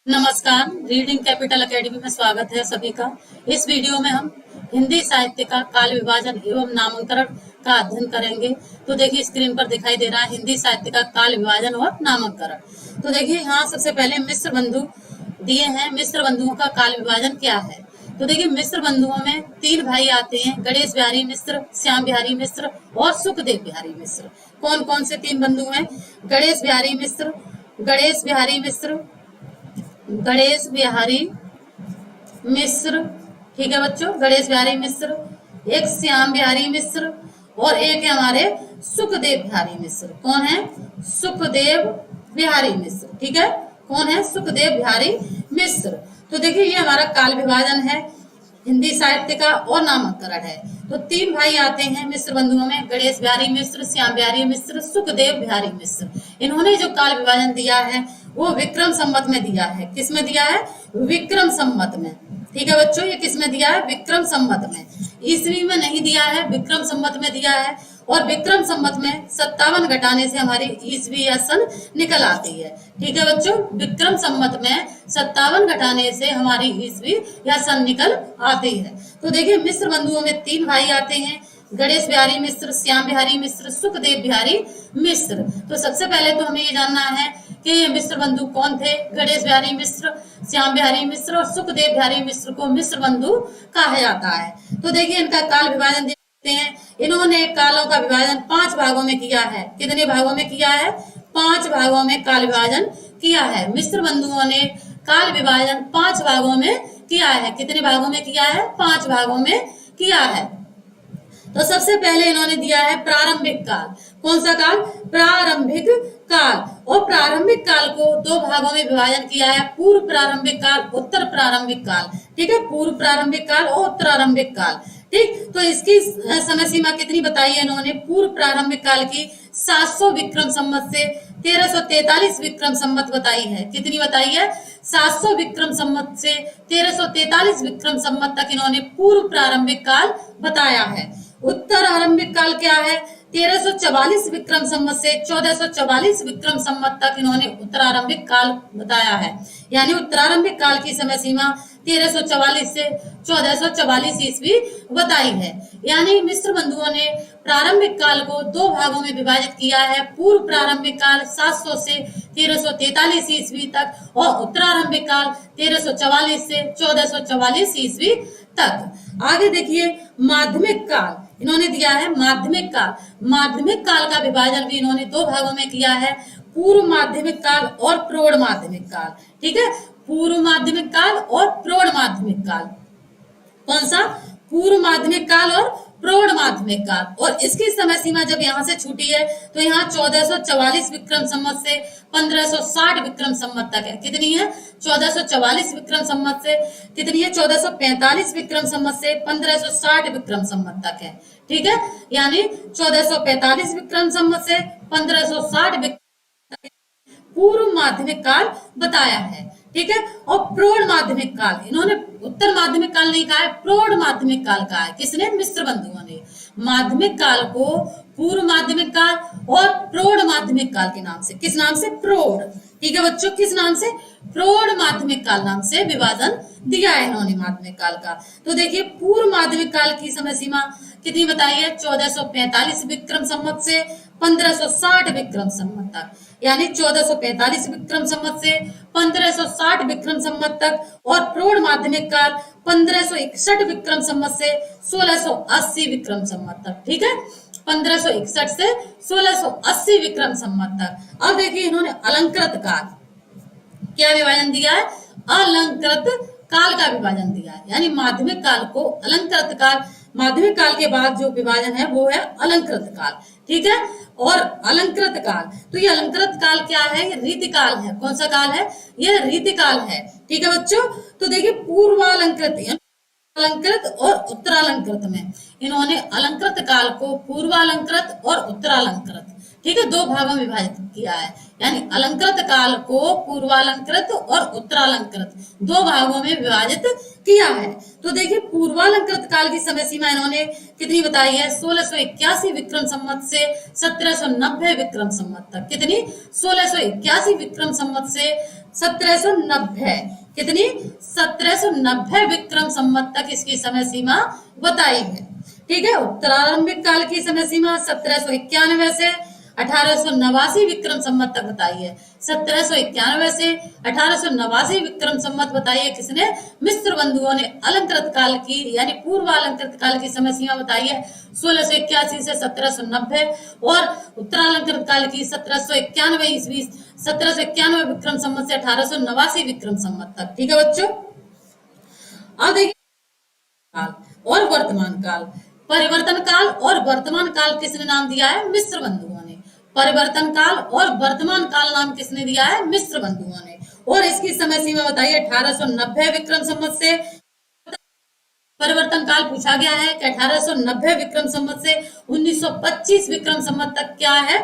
नमस्कार। Reading capital academy में स्वागत है सभी का। इस वीडियो में हम हिंदी साहित्य का काल विभाजन एवं नामांकन का अध्ययन करेंगे। तो देखिए स्क्रीन पर दिखाई दे रहा है हिंदी साहित्य का काल विभाजन और नामांकन। तो देखिए यहाँ सबसे पहले मिश्र बंधु दिए हैं। मिश्र बंधुओं का काल विभाजन क्या है? तो देखिए मिश्र बंधुओं में तीन भाई आते हैं, गणेश बिहारी मिश्र, श्याम बिहारी मिश्र और सुखदेव बिहारी मिश्र। कौन कौन से तीन बंधु हैं? गणेश बिहारी मिश्र, गणेश बिहारी मिश्र, गणेश बिहारी मिश्र, ठीक है बच्चों, गणेश बिहारी मिश्र, एक श्याम बिहारी मिश्र और एक है हमारे सुखदेव बिहारी मिश्र। कौन है? सुखदेव बिहारी मिश्र। ठीक है, कौन है? सुखदेव बिहारी मिश्र। तो देखिए ये हमारा काल विभाजन है हिंदी साहित्य का और नामांकन है। तो तीन भाई आते हैं मिश्र बंधुओं में, गणेश बिहारी मिश्र, श्याम बिहारी मिश्र, सुखदेव बिहारी मिश्र। इन्होंने जो काल विभाजन दिया है वो विक्रम संवत में दिया है। किस में दिया है? विक्रम संवत में। ठीक है बच्चों, ये किस में दिया है? विक्रम संवत में। ईस्वी में नहीं दिया है, विक्रम संवत में दिया है। और विक्रम संवत में 57 घटाने से हमारी ईस्वी या सन निकल आती है। ठीक है बच्चों, विक्रम संवत में 57 घटाने से हमारी ईस्वी या सन निकल आती है। तो देखिए मिश्र बंधुओं में तीन भाई आते हैं, गणेश बिहारी मिश्र, श्याम बिहारी मिश्र, सुखदेव बिहारी मिश्र। तो सबसे पहले तो हमें ये जानना है कि ये मिश्र बंधु कौन थे? गणेश बिहारी मिश्र, श्याम बिहारी मिश्र और सुखदेव बिहारी मिश्र को मिश्र बंधु कहा जाता है। तो देखिए इनका काल विभाजन देखते हैं। इन्होंने कालों का विभाजन 5 भागों में किया है। कितने भागों में किया है? 5 भागों में काल विभाजन किया है। मिश्र बंधुओं ने काल विभाजन 5 भागों में किया है। कितने भागों में किया है? 5 भागों में किया है। तो सबसे पहले इन्होंने दिया है प्रारंभिक काल। कौन सा काल? प्रारंभिक काल। और प्रारंभिक काल को 2 भागों में विभाजन किया है, पूर्व प्रारंभिक काल, उत्तर प्रारंभिक काल। ठीक है, पूर्व प्रारंभिक काल और उत्तरारंभिक काल। ठीक, तो इसकी समय सीमा कितनी बताई है इन्होंने? पूर्व प्रारंभिक काल की 700 विक्रम संवत से 1343 विक्रम संवत बताई है। कितनी बताई है? 700 विक्रम संवत से 1343 विक्रम संवत तक इन्होंने पूर्व प्रारंभिक काल बताया है। उत्तर आरंभिक काल क्या है? 1344 विक्रम संवत से 1444 विक्रम संवत तक इन्होंने उत्तरारंभिक काल बताया है। यानी उत्तरारंभिक काल की समय सीमा 1344 से 1444 ईस्वी बताई है। यानी मिश्र बंधुओं ने प्रारंभिक काल को 2 भागों में विभाजित किया है, पूर्व प्रारंभिक काल 700 से 1343 ईस्वी तक और उत्तरारंभिक काल 1344 से 1444 ईस्वी तक। आगे देखिए माध्यमिक काल इन्होंने दिया है। माध्यमिक काल, माध्यमिक काल का विभाजन भी इन्होंने 2 भागों में किया है, पूर्व माध्यमिक काल और प्रौढ़ माध्यमिक काल। ठीक है, पूर्व माध्यमिक काल और प्रौढ़ माध्यमिक काल। कौन सा? पूर्व माध्यमिक काल और प्रौढ़ माध्यमिक काल। और इसकी समय सीमा जब यहाँ से छूटी है तो यहाँ 1444 विक्रम संवत से 1560 विक्रम संवत तक है। कितनी है? 1444 विक्रम संवत से कितनी है? 1445 विक्रम संवत से 1560 विक्रम संवत तक है। ठीक है, यानी 1445 विक्रम संवत से 1560 पूर्व माध्यमिक काल बताया है। ठीक है, और प्रौढ़ माध्यमिक काल इन्होंने उत्तर माध्यमिक काल नहीं कहा है, प्रौढ़ माध्यमिक काल कहा है। किसने? मिश्र बंधुओं ने। माध्यमिक काल को पूर्व माध्यमिक काल और प्रौढ़ माध्यमिक काल के नाम से, किस नाम से? प्रौढ़। ठीक है बच्चों, किस नाम से? प्रौढ़ माध्यमिक काल नाम से विभाजन दिया है इन्होंने माध्यमिक काल का। तो देखिए पूर्व माध्यमिक काल की समय सीमा कितनी बताई है? 1445 विक्रम संवत से 1560 विक्रम संवत तक। यानी 1445 विक्रम संवत से 1560 विक्रम संवत तक। और प्रौढ़ माध्यमिक काल 1561 विक्रम संवत से 1680 विक्रम संवत तक। ठीक है, 1561 से 1680 विक्रम संवत तक। अब देखिए इन्होंने अलंकृत काल क्या विभाजन दिया है? अलंकृत काल का विभाजन दिया है। यानी माध्यमिक काल को अलंकृत काल, माध्यमिक काल के बाद जो विभाजन है वो है अलंकृत काल। ठीक है, और अलंकृत काल, तो ये अलंकृत काल क्या है? ये रीतिकाल है। कौन सा काल है? ये रीतिकाल है। ठीक है बच्चों, तो देखिए पूर्वालंकृत, अलंकृत और उत्तरालंकृत में इन्होंने अलंकृत काल को पूर्वालंकृत और उत्तरालंकृत, ठीक है, 2 भागों में विभाजित किया है। यानी अलंकृत काल को पूर्वालंकृत और उत्तरालंकृत 2 भागों में विभाजित किया है। तो देखिए पूर्वालंकृत काल की समय सीमा इन्होंने कितनी बताई है? 1681 विक्रम संवत से 1790 विक्रम संवत तक। कितनी? 1681 विक्रम संवत से 1790। कितनी? 1790 विक्रम संवत तक इसकी समय सीमा बताई है। ठीक है, उत्तरारंभिक काल की समय सीमा 1791 से 1889 विक्रम संवत तक बताई है। 1791 से 1889 विक्रम संवत बताई है किसने? मिस्र बंधुओं ने। अलंकृत काल की यानी पूर्व अलंकृत काल की समय सीमा बताई है 1681 से 1790 और उत्तरालंकृत काल की 1791 ईस्वी 1791 विक्रम संवत से 1889 विक्रम संवत तक। ठीक है बच्चों, अब देखिए काल और वर्तमान काल। परिवर्तन काल और वर्तमान काल किसने नाम दिया है? मिस्र बंधुओं ने। परिवर्तन काल और वर्तमान काल नाम किसने दिया है? मिस्र बंधुओं ने। और इसकी समय सीमा बताइए 1890 विक्रम संवत से। परिवर्तन काल पूछा गया है कि 1890 विक्रम संवत से 1925 विक्रम संवत तक क्या है?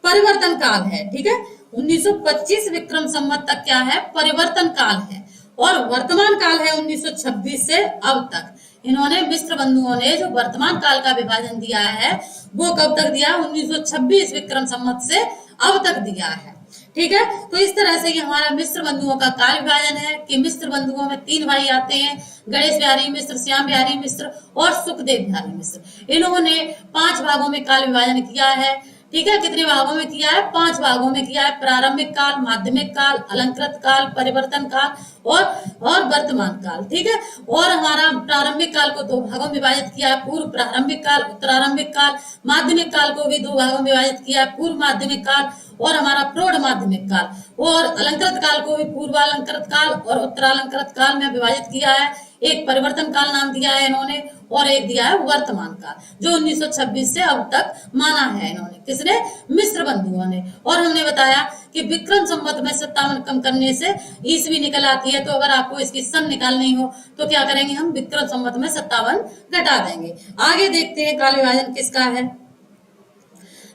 परिवर्तन काल है। ठीक है, 1925 विक्रम संवत तक क्या है? परिवर्तन काल है। और वर्तमान काल है 1926 से अब तक। इन्होंने मिस्र बंधुओं ने जो वर्तमान काल का विभाजन दिया है वो कब तक दिया? 1926 विक्रम संवत से अब तक दिया है। ठीक है, तो इस तरह से ये हमारा मिस्र बंधुओं का काल विभाजन है कि मिस्र बंधुओं में 3 भाई आते हैं, गणेश बिहारी मिश्र, श्याम बिहारी मिश्र और सुखदेव बिहारी मिश्र। इन्होंने 5 भागों में काल विभाजन किया है। ठीक है, कितने भागों में किया है? 5 भागों में किया है। प्रारंभिक काल, माध्यमिक काल, अलंकृत काल, परिवर्तन काल और वर्तमान काल। ठीक है, और हमारा प्रारंभिक काल को 2 भागों में विभाजित किया है, पूर्व प्रारंभिक काल, उत्तरारंभिक काल। माध्यमिक काल को भी 2 भागों में विभाजित किया है, पूर्व माध्यमिक काल और हमारा प्रौढ़ माध्यमिक काल। और अलंकृत काल को भी पूर्वालंकृत काल और उत्तरालंकृत काल में विभाजित किया है। एक परिवर्तन काल नाम दिया है इन्होंने और एक दिया है वर्तमान काल, जो 1926 से अब तक माना है इन्होंने। किसने? मिस्र बंधुओं ने। और हमने बताया कि विक्रम संवत में 57 कम करने से ईस्वी निकल आती है, तो अगर आपको इसकी सन निकालनी हो तो क्या करेंगे हम? विक्रम संवत में 57 घटा देंगे। आगे देखते हैं काल विभाजन किसका है।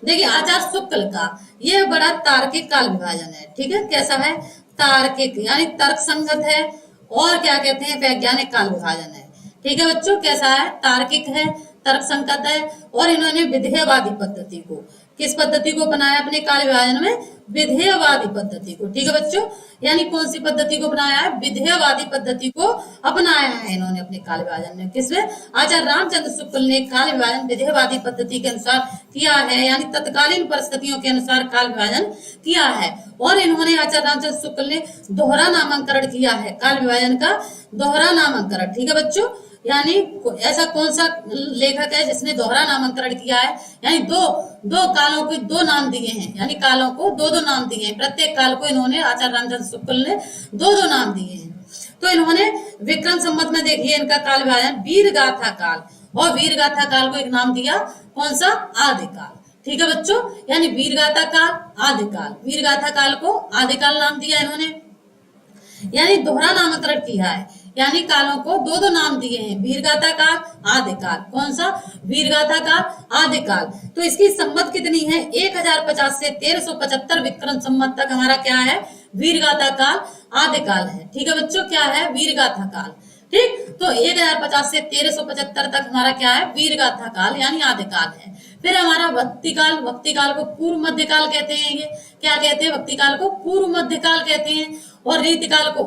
देखिए आचार्य शुक्ल का ये बड़ा तार्किक काल विभाजन है। ठीक है, कैसा है? तार्किक यानी तर्क संगत है और क्या कहते हैं? वैज्ञानिक काल विभाजन है। ठीक है बच्चों, कैसा है? तार्किक है, तर्क संगत है और इन्होंने विधेयवादी पद्धति को, किस पद्धति को बनाया अपने काल विभाजन में? विधेयवादी पद्धति को। ठीक है बच्चों, यानी कौन सी पद्धति को बनाया है? विधेयवादी पद्धति को अपनाया है इन्होंने अपने काल विभाजन में। किसमें? आचार्य रामचंद्र शुक्ल ने काल विभाजन विधेयवादी पद्धति के अनुसार किया है, यानी तत्कालीन परिस्थितियों के अनुसार काल विभाजन किया है। और इन्होंने आचार्य रामचंद्र शुक्ल ने दोहरा नामांकरण किया है, काल विभाजन का दोहरा नामांकरण। ठीक है बच्चों, यानी ऐसा कौन सा लेखक है जिसने दोहरा नामांकरण किया है? यानी दो कालों के 2 नाम दिए हैं, यानी कालों को 2-2 नाम दिए हैं। प्रत्येक काल को इन्होंने आचार्य रामचंद्र शुक्ल ने 2-2 नाम दिए हैं। तो इन्होंने विक्रम संवत में देखिए इनका काल विभाजन वीरगाथा काल, और वीरगाथा काल को एक नाम दिया, कौन सा? आदिकाल। ठीक है बच्चों, यानी वीरगाथा काल, आदिकाल। वीरगाथा काल को आदिकाल नाम दिया इन्होंने, यानी दोहरा नामकरण किया है, यानी कालों को 2-2 नाम दिए हैं, वीरगाथा काल, आदिकाल। कौन सा? वीरगाथा काल, आदिकाल। तो इसकी संवत कितनी है? 1050 से 1375 विक्रम संवत तक हमारा क्या है? वीरगाथा काल, आदिकाल है। ठीक है बच्चों, क्या है? वीरगाथा काल। ठीक, तो 1050 से 1375 तक हमारा क्या है? वीरगाथा काल यानी आदिकाल है। फिर हमारा भक्ति काल, भक्ति काल को पूर्व मध्यकाल कहते हैं। ये क्या कहते हैं? भक्ति काल को पूर्व मध्यकाल कहते हैं। और रीतिकाल को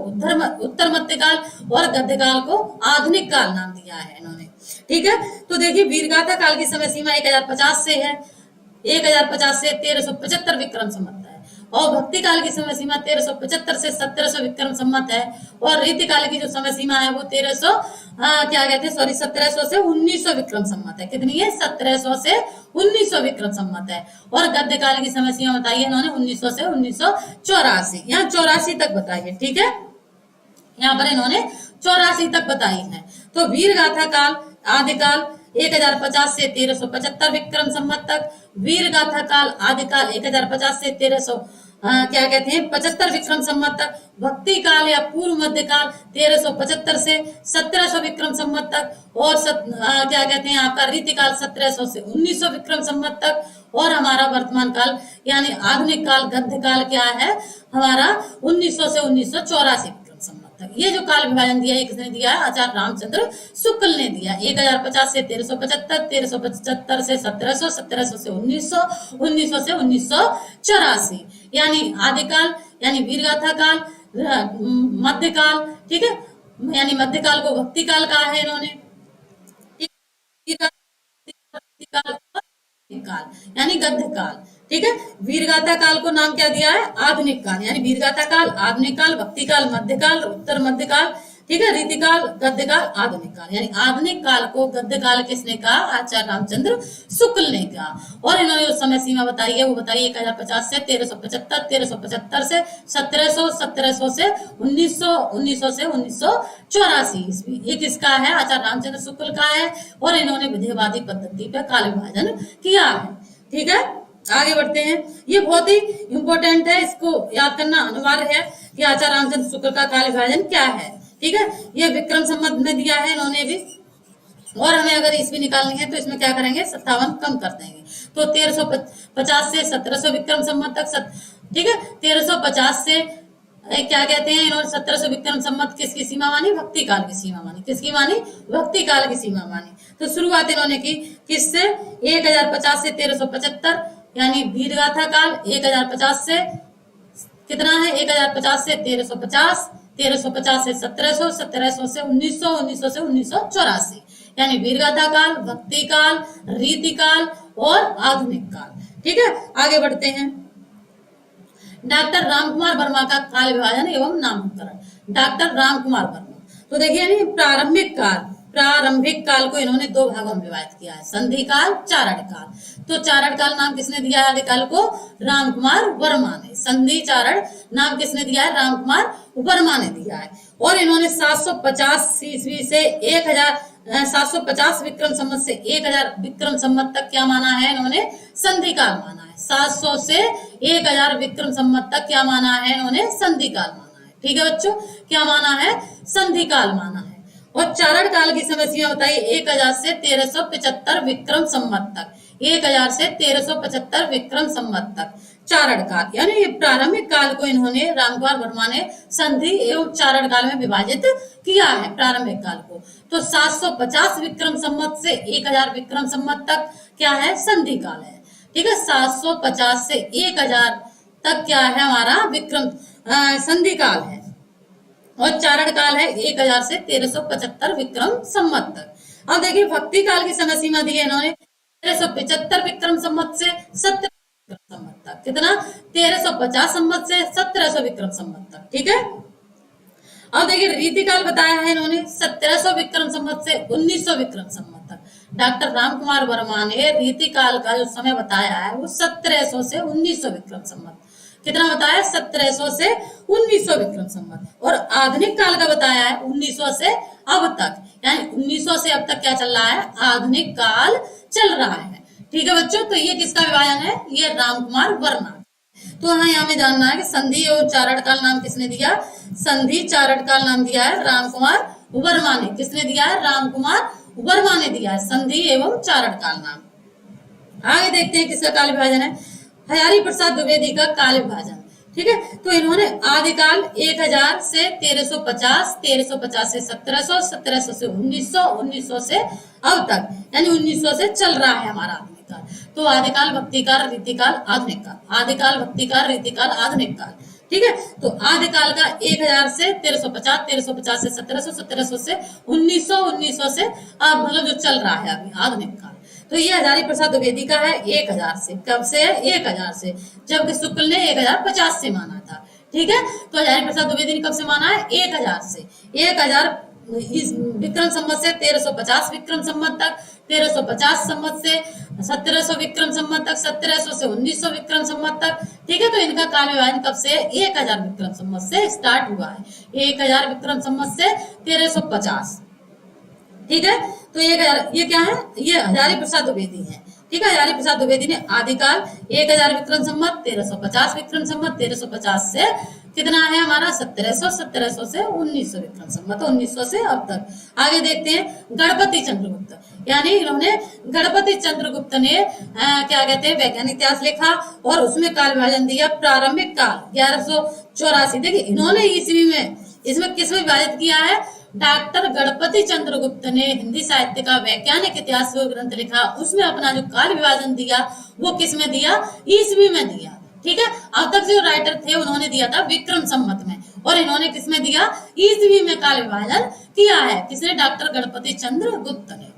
उत्तर मध्यकाल और गद्यकाल को आधुनिक काल नाम दिया है इन्होंने। ठीक है, तो देखिए वीरगाथा काल की समय सीमा 1050 से है, 1050 से 1375 विक्रम संवत है। और भक्ति काल की समय सीमा 1375 से 1700 विक्रम संवत है। और रीति काल की जो समय सीमा है वो 1700 से 1900 विक्रम संवत है। कितनी है? 1700 से 1900 विक्रम संवत है। और गद्य काल की समय सीमा बताई है इन्होंने 1900 से 1984, यहाँ 84 तक बताई है। ठीक है, यहाँ पर इन्होंने 84 तक बताई है। तो वीरगाथा काल, आदिकाल 1050 से 1375 विक्रम संवत तक, वीरगाथा काल, आदिकाल 1050 से 1300 क्या कहते हैं 75 विक्रम संवत तक, भक्ति काल या पूर्व मध्य काल 1375 से 1700 विक्रम संवत तक, और क्या कहते हैं आपका रीतिकाल 1700 से 1900 विक्रम संवत तक, और हमारा वर्तमान काल यानी आधुनिक काल गद्य काल क्या है हमारा 1900 से 1984 विक्रम संवत तक। ये जो काल विभाजन दिया है किसने दिया है? आचार्य रामचंद्र शुक्ल ने दिया। 1050 से 1375, 1375 से 1700, 1700 से 1900, 1900 से 1984 यानी आदिकाल, यानी वीरगाथा काल, मध्यकाल, ठीक है, यानी मध्यकाल को भक्ति काल कहा है इन्होंने, ठीक है, काल काल यानी गद्य काल, ठीक है। वीरगाथा काल को नाम क्या दिया है, आधुनिक काल, यानी वीरगाथा काल, आधुनिक काल, भक्ति काल, मध्यकाल, उत्तर मध्यकाल, ठीक है, रीतिकाल, गद्य काल, आधुनिक काल, यानी आधुनिक काल को गद्य काल किसने कहा, आचार्य रामचंद्र शुक्ल ने कहा। और इन्होंने उस समय सीमा बताई है, वो बताई 1050 से 1375, 1375 से 1700, 1700 से 1900, 1900 से 1984 ईस्वी। ये किसका है, आचार्य रामचंद्र शुक्ल का है, और इन्होंने विधेयवादी पद्धति पे काल विभाजन किया है, ठीक है। आगे बढ़ते हैं, ये बहुत ही इंपॉर्टेंट है, इसको याद करना अनिवार्य है कि आचार्य रामचंद्र शुक्ल का काल विभाजन क्या है, ठीक है। ये विक्रम संवत में दिया है इन्होंने भी, और हमें अगर ईस्वी निकालनी है तो इसमें क्या करेंगे, 57 कम कर देंगे, तो 1350 से 1700 विक्रम संवत तक, ठीक है। 1350 से क्या कहते हैं इन्होंने, 1700 विक्रम संवत किसकी सीमा मानी, भक्ति काल की सीमा मानी, किसकी मानी, भक्ति काल की सीमा मानी। तो शुरुआत इन्होंने की किससे, 1050 से 1375, यानी वीरगाथा काल 1050 से कितना है, 1050 से 1350, 1350 से 1700, 1700 से 1900, 1900 से 1984, यानी वीरगाथा काल, भक्ति काल, रीति काल और आधुनिक काल, ठीक है। आगे बढ़ते हैं, डॉक्टर रामकुमार वर्मा का काल विभाजन एवं नामकरण। डॉक्टर रामकुमार वर्मा, तो देखिए प्रारंभिक काल को इन्होंने दो भागों में विभाजित किया है, संधि काल, चारण काल। तो चारण काल नाम किसने दिया है, आदिकाल को रामकुमार वर्मा ने, संधि चारण नाम किसने दिया है, रामकुमार वर्मा ने दिया है। और इन्होंने 750 ईस्वी से 750 विक्रम संवत से 1000 विक्रम संवत तक क्या माना है, इन्होंने संधि काल माना है। 700 से 1000 विक्रम संवत तक क्या माना है, इन्होंने संधि काल माना है, ठीक है बच्चों, क्या माना है, संधि काल माना है। और चारण काल की समय सीमा बताइए, 1000 से 1375 विक्रम संवत तक, 1000 से 1375 विक्रम संवत तक चारण काल, यानी ये प्रारंभिक काल को इन्होंने रामकुमार वर्मा ने संधि एवं चारण काल में विभाजित किया है, प्रारंभिक काल को। तो 750 विक्रम संवत से 1000 विक्रम संवत तक क्या है, संधि काल है, ठीक है। 750 से 1000 तक क्या है हमारा, विक्रम संधि काल है, और चारण काल है 1000 से 1375 विक्रम संवत तक। अब देखिए भक्ति काल की समय सीमा दी है इन्होंने 1375 विक्रम संवत से 1700 संवत तक, कितना, 1350 संवत से 1700 विक्रम संवत तक, ठीक है। अब देखिए रीतिकाल बताया है इन्होंने 1700 विक्रम संवत से 1900 विक्रम संवत तक। डॉक्टर रामकुमार वर्मा ने रीतिकाल का जो समय बताया है वो 1700 से 1900 विक्रम संवत, कितना बताया, 1700 से 1900 विक्रम संवत। और आधुनिक काल का बताया है 1900 से अब तक, यानी 1900 से अब तक क्या चल रहा है, आधुनिक काल चल रहा है, ठीक है बच्चों। तो ये किसका विभाजन है, ये रामकुमार वर्मा। तो हमें यहाँ में जानना है कि संधि और चारण काल नाम किसने दिया, संधि चारण काल नाम दिया है रामकुमार वर्मा ने, किसने दिया है, रामकुमार वर्मा ने दिया है संधि एवं चारण काल नाम। आगे देखते हैं किसका काल विभाजन है, हजारी प्रसाद द्विवेदी का काल विभाजन, ठीक है। तो इन्होंने आदिकाल 1000 से 1350, 1350 से 1700, 1700 से 1900, 1900 से अब तक, यानी 1900 से चल रहा है हमारा आधुनिक काल। तो आदिकाल, भक्तिकाल, रीतिकाल, आधुनिक काल, आदिकाल, भक्तिकाल, रीतिकाल, आधुनिक काल, ठीक है। तो आदिकाल का 1000 से 1350, 1350 से 1700, 1700 से 1900, 1900 से अब मतलब जो चल रहा है अभी आधुनिक काल। तो ये हजारी प्रसाद द्विवेदी का है 1000 से, कब से है, 1000 से, जबकि शुक्ल ने 1050 से माना था, ठीक है। तो हजारी प्रसाद द्विवेदी ने कब से माना है, 1000 से, 1000 इस विक्रम संवत से 1350 विक्रम संवत तक, 1350 संवत से 1700 विक्रम संवत तक, 1700 से 1900 विक्रम संवत तक, ठीक है। तो इनका काल विभाजन कब से, 1000 विक्रम संवत से स्टार्ट हुआ है, 1000 विक्रम संवत से 1350, ठीक है। तो ये क्या है, ये हजारी प्रसाद द्विवेदी है, ठीक है। हजारी प्रसाद द्विवेदी ने आदिकाल 1000 विक्रम संवत, 1350 विक्रम संवत, 1350 से कितना है हमारा 1700, 1700 से 1900 विक्रम संवत, 1900 से अब तक। आगे देखते हैं गणपति चंद्रगुप्त, यानी इन्होंने गणपति चंद्रगुप्त ने क्या कहते हैं वैज्ञानिक इतिहास लिखा और उसमें काल विभाजन दिया प्रारंभिक काल 1184। देखिए इन्होंने ईस्वी में इसमें किस में विभाजित किया है, डॉक्टर गणपति चंद्रगुप्त ने हिंदी साहित्य का वैज्ञानिक इतिहास ग्रंथ लिखा, उसमें अपना जो काल विभाजन दिया वो किस में दिया, ईस्वी में दिया, ठीक है। अब तक जो राइटर थे उन्होंने दिया था विक्रम संवत में, और इन्होंने किसमें दिया, ईसवी में काल विभाजन किया है। किसने, डॉक्टर गणपति चंद्र गुप्त ने।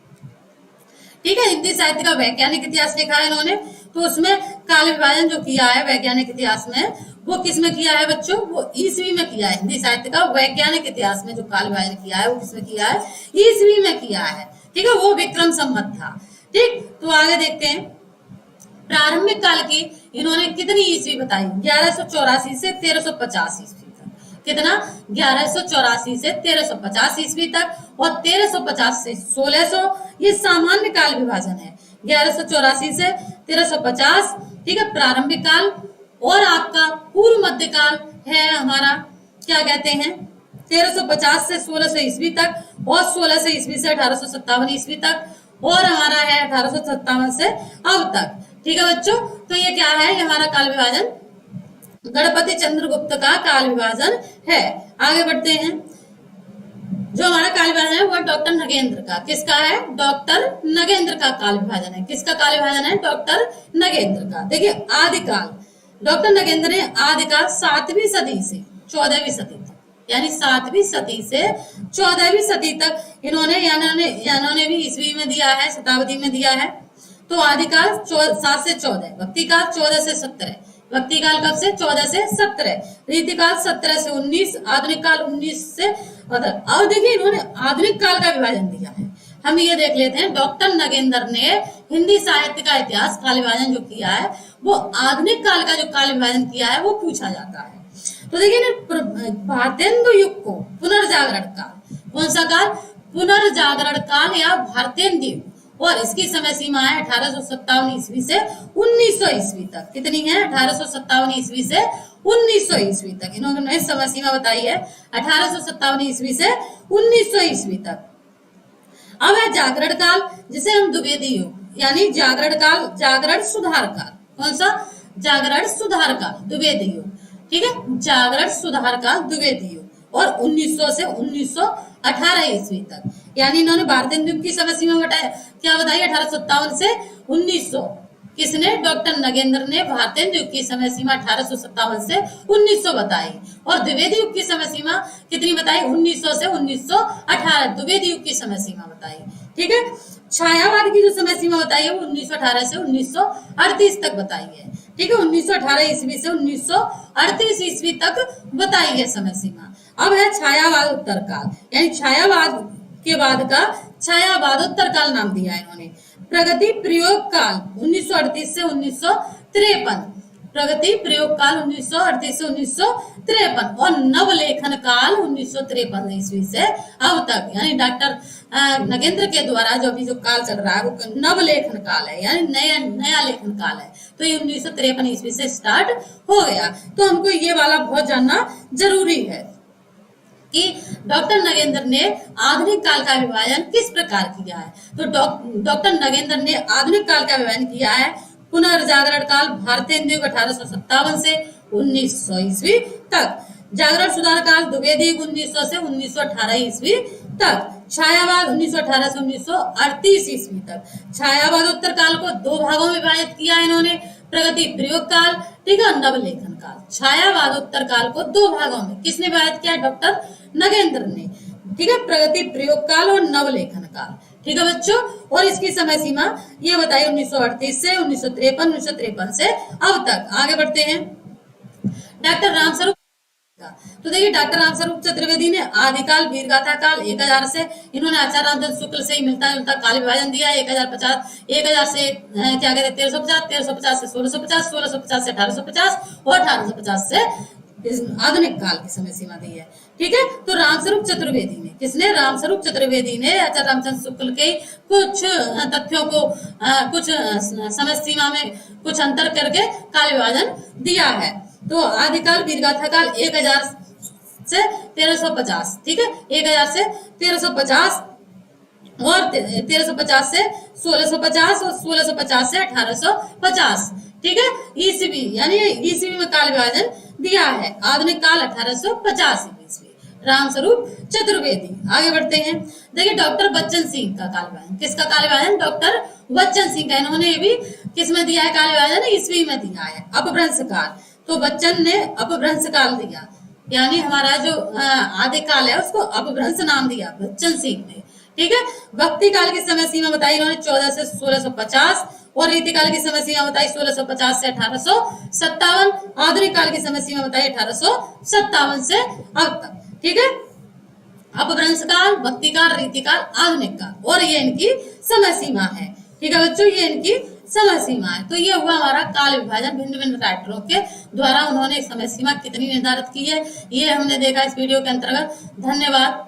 ठीक है। हिंदी साहित्य का वैज्ञानिक इतिहास लिखा है इन्होंने, तो उसमें काल विभाजन जो किया है वैज्ञानिक इतिहास में, वो किसमें किया है बच्चों, वो ईसवी में किया है। हिंदी साहित्य का वैज्ञानिक इतिहास में जो काल विभाजन किया है वो किसमें किया है, ईसवी में किया है। ठीक है, वो विक्रम संवत था। ठीक, तो आगे देखते हैं। प्रारंभिक काल की इन्होंने कितनी ईस्वी बताई, 1184 से 1350 ईस्वी तक। कितना, 1184 से 1350 ईस्वी तक, और 1350 से 1600 ये सामान्य काल विभाजन है। 1184 से 1350, ठीक है, प्रारंभिक काल। और आपका पूर्व मध्य काल है हमारा, क्या कहते हैं, 1350 से 1600 ईस्वी तक, और 1600 ईस्वी से 1857 ईस्वी तक, और हमारा है 1857 से अब तक। ठीक है बच्चों, तो ये क्या है, ये हमारा काल विभाजन गणपति चंद्रगुप्त का काल विभाजन है। आगे बढ़ते हैं। जो हमारा काल विभाजन है वो डॉक्टर नगेंद्र का, किसका है, डॉक्टर नगेंद्र का काल विभाजन है। किसका काल विभाजन है, डॉक्टर नगेंद्र का। देखिए आदिकाल, डॉक्टर नगेंद्र ने आदिकाल 7वीं सदी से 14वीं सदी तक, यानी 7वीं सदी से 14वीं सदी तक इन्होंने भी ईस्वी में दिया है, शताब्दी में दिया है। तो आदिकाल 7 से 14, भक्तिकाल 14 से 17, भक्तिकाल कब से, 14 से 17, रीतिकाल 17 से 19, आधुनिक काल 19 से। अब देखिए इन्होंने आधुनिक काल का विभाजन दिया है। हम ये देख लेते हैं, डॉक्टर नगेंद्र ने हिंदी साहित्य का इतिहास काल विभाजन जो किया है वो आधुनिक काल का जो काल विभाजन किया है वो पूछा जाता है। तो देखिए भारतेंदु युग को पुनर्जागरण काल, कौन सा काल, पुनर्जागरण काल या भारतेंदु युग, और इसकी समय सीमा है 1857 ईस्वी से 1900 ईस्वी तक। कितनी है, 1857 ईस्वी से 1900 ईस्वी तक इन्होंने समय सीमा बताई है, 1857 ईस्वी से 1900 ईस्वी तक। अब है जागरण काल, जिसे हम द्विवेदी युग यानी जागरण काल, जागरण सुधार काल, कौन सा, जागरण सुधार काल, द्विवेदी युग। ठीक है, जागरण सुधार काल, द्विवेदी युग, और 1900 से 1918 ईस्वी तक, यानी इन्होंने भारतेंदु युग की समय सीमा बताया, क्या बताई, 1857 से 1900। किसने, डॉक्टर नगेंद्र ने भारतेंदु युग की समय सीमा 1857 से 1900 बताई, और द्विवेदी युग की समय सीमा कितनी बताई, 1900 से 1918, द्विवेदी युग की समय सीमा बताई। ठीक है, छायावाद की जो समय सीमा बताई है वो 1918 से 1938 तक बताई है। ठीक है, 1918 ईस्वी से 1938 ईस्वी तक बताई है समय सीमा। अब है छायावाद उत्तर काल, यानी छायावाद के बाद का छायावादोत्तर काल नाम दिया है इन्होंने। प्रगति प्रयोग काल 1938 से 1953, प्रगति प्रयोग काल 1938 से 1953, और नवलेखन काल 1953 ईस्वी से अब तक, यानी डॉक्टर नगेंद्र के द्वारा जो अभी जो काल चल रहा है वो नवलेखन काल है, यानी नया लेखन काल है। तो ये 1953 ईस्वी से स्टार्ट हो गया। तो हमको ये वाला बहुत जानना जरूरी है कि डॉक्टर नगेंद्र ने आधुनिक काल का विभाजन किस प्रकार किया है। तो डॉक्टर नगेंद्र ने आधुनिक काल का विभाजन किया है पुनर्जागरण काल भारतेंदु युग 1857 से 1900 ईस्वी तक, जागरण सुधार काल द्विवेदी युग 1900 से 1918 ईस्वी तक, छायावाद 1918 से 1938 ईस्वी तक। छायावादोत्तर काल को 2 भागों में विभाजित किया है इन्होंने, प्रगति प्रयोग काल, ठीक है, नवलेखन काल। छायावादोत्तर काल को 2 भागों में किसने विभाजित किया, डॉक्टर नगेंद्र ने। ठीक है, प्रगति प्रयोग काल और नवलेखन काल। ठीक है बच्चों, और इसकी समय सीमा ये बताई 1938 से 1953 से अब तक। आगे बढ़ते हैं। डॉक्टर रामस्वरूप, तो देखिए डॉक्टर रामस्वरूप चतुर्वेदी ने आदिकाल वीरगाथा काल 1000 से, इन्होंने आचार्य रामचंद्र शुक्ल से ही मिलता जुलता काल विभाजन दिया है। 1000 से क्या कहते हैं 1350 से 1650, 1650 से 1850, और 1850 से आधुनिक काल की समय सीमा दी है। ठीक है, तो रामस्वरूप चतुर्वेदी ने, किसने, रामस्वरूप चतुर्वेदी ने आचार्य रामचंद्र शुक्ल के कुछ तथ्यों को कुछ समय सीमा में कुछ अंतर करके काल विभाजन दिया है। तो आदिकाल वीरगाथा काल 1000 से 1350, ठीक है, 1000 से 1350, और 1350 से 1650, और 1650 से 1850। ठीक है, ईस्वी यानी ईस्वी में काल विभाजन दिया है। आधुनिक काल 1850 ईस्वी, रामस्वरूप चतुर्वेदी। आगे बढ़ते हैं। देखिए डॉक्टर बच्चन सिंह का काल विभाजन, किसका काल विभाजन, डॉक्टर बच्चन सिंह का, इन्होंने भी किसमें दिया है काल विभाजन, ईस्वी में दिया है, अपभ्रंश काल। तो बच्चन ने अपभ्रंश काल दिया, यानी हमारा जो आदिकाल है उसको अपभ्रंश नाम दिया बच्चन सिंह ने। ठीक है, भक्ति काल की समय सीमा बताई इन्होंने 14 से 1650, और रीतिकाल की समय सीमा बताई 1650 से 1857, आधुनिक काल की समय सीमा बताई 1857 से अब तक। ठीक है, अपभ्रंश काल, भक्ति काल, रीतिकाल, आधुनिक काल, और ये इनकी समय सीमा है। ठीक है बच्चों, ये इनकी समय सीमा है। तो ये हुआ हमारा काल विभाजन, भिन्न भिन्न राइटरों के द्वारा उन्होंने समय सीमा कितनी निर्धारित की है, ये हमने देखा इस वीडियो के अंतर्गत। धन्यवाद।